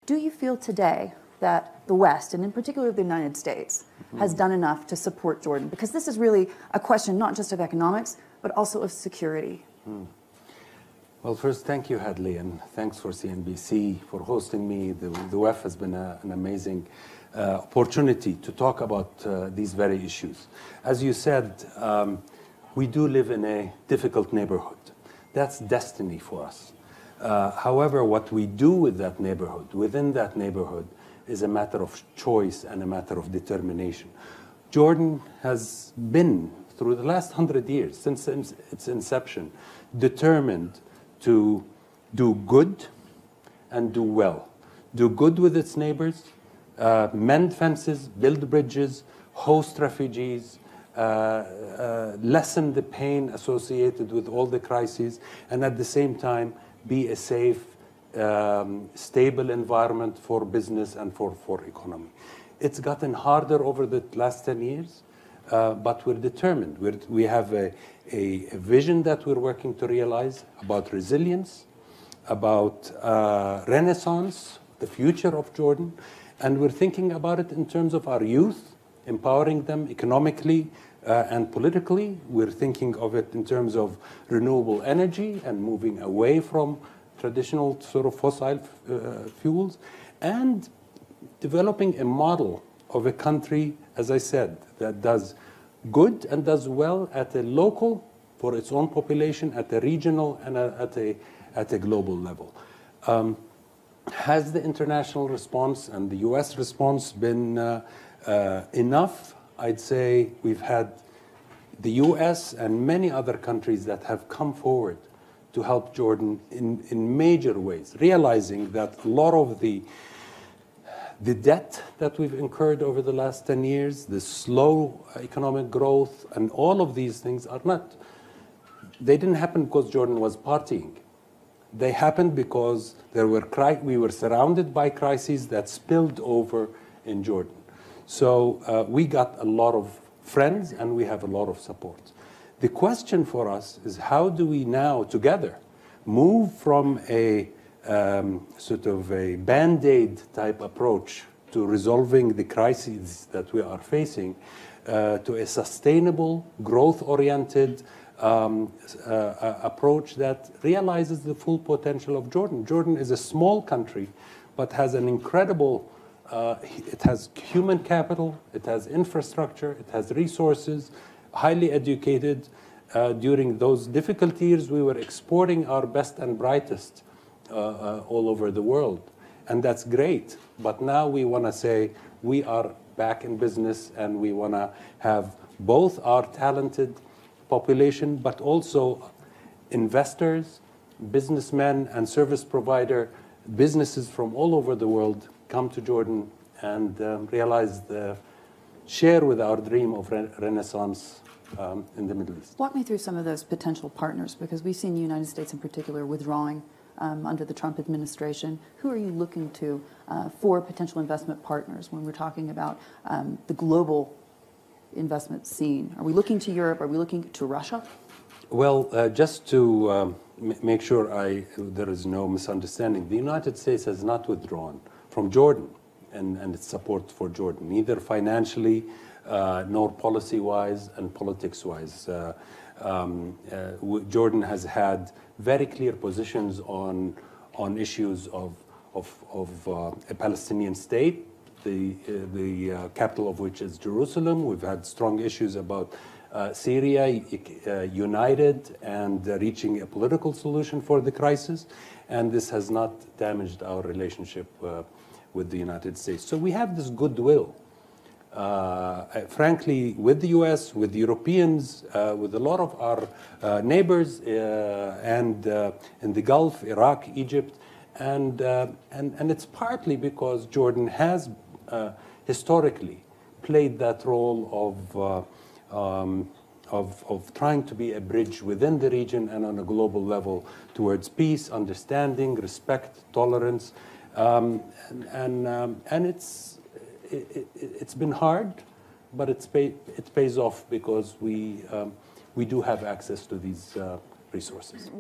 Do you feel today that the West, and in particular the United States, has done enough to support Jordan? Because this is really a question not just of economics, but also of security. Well, first, thank you, Hadley, and thanks for CNBC for hosting me. The WEF has been an amazing opportunity to talk about these very issues. As you said, we do live in a difficult neighborhood. That's destiny for us. However, what we do with that neighborhood, within that neighborhood, is a matter of choice and a matter of determination. Jordan has been, through the last 100 years, since its inception, determined to do good and do well. Do good with its neighbors, mend fences, build bridges, host refugees, lessen the pain associated with all the crises, and at the same time be a safe, stable environment for business and for economy. It's gotten harder over the last 10 years, but we're determined. We have a vision that we're working to realize about resilience, about renaissance, the future of Jordan, and we're thinking about it in terms of our youth, empowering them economically and politically. We're thinking of it in terms of renewable energy and moving away from traditional sort of fossil fuels, and developing a model of a country, as I said, that does good and does well at a local, for its own population, at a regional and at a global level. Has the international response and the U.S. response been enough? I'd say we've had the U.S. and many other countries that have come forward to help Jordan in major ways, realizing that a lot of the debt that we've incurred over the last 10 years, the slow economic growth, and all of these things are not, they didn't happen because Jordan was partying. They happened because we were surrounded by crises that spilled over in Jordan. So we got a lot of friends and we have a lot of support. The question for us is, how do we now together move from a sort of a Band-Aid type approach to resolving the crises that we are facing to a sustainable, growth-oriented approach that realizes the full potential of Jordan. Jordan is a small country, but has an incredible, it has human capital, it has infrastructure, it has resources, highly educated. During those difficult years, we were exporting our best and brightest all over the world. And that's great. But now we want to say we are back in business and we want to have both our talented population, but also investors, businessmen, and service provider businesses from all over the world come to Jordan and share with our dream of renaissance in the Middle East. Walk me through some of those potential partners, because we've seen the United States in particular withdrawing under the Trump administration. Who are you looking to for potential investment partners when we're talking about the global investment scene? Are we looking to Europe? Are we looking to Russia? Well, just to make sure there is no misunderstanding, the United States has not withdrawn from Jordan and its support for Jordan, neither financially nor policy-wise and politics-wise. Jordan has had very clear positions on issues of a Palestinian state, the capital of which is Jerusalem. We've had strong issues about Syria united and reaching a political solution for the crisis, and this has not damaged our relationship with the United States. So we have this goodwill. Frankly, with the U.S., with the Europeans, with a lot of our neighbors, and in the Gulf, Iraq, Egypt, and it's partly because Jordan has historically played that role of trying to be a bridge within the region and on a global level towards peace, understanding, respect, tolerance, and it's been hard, but it pays off because we do have access to these resources.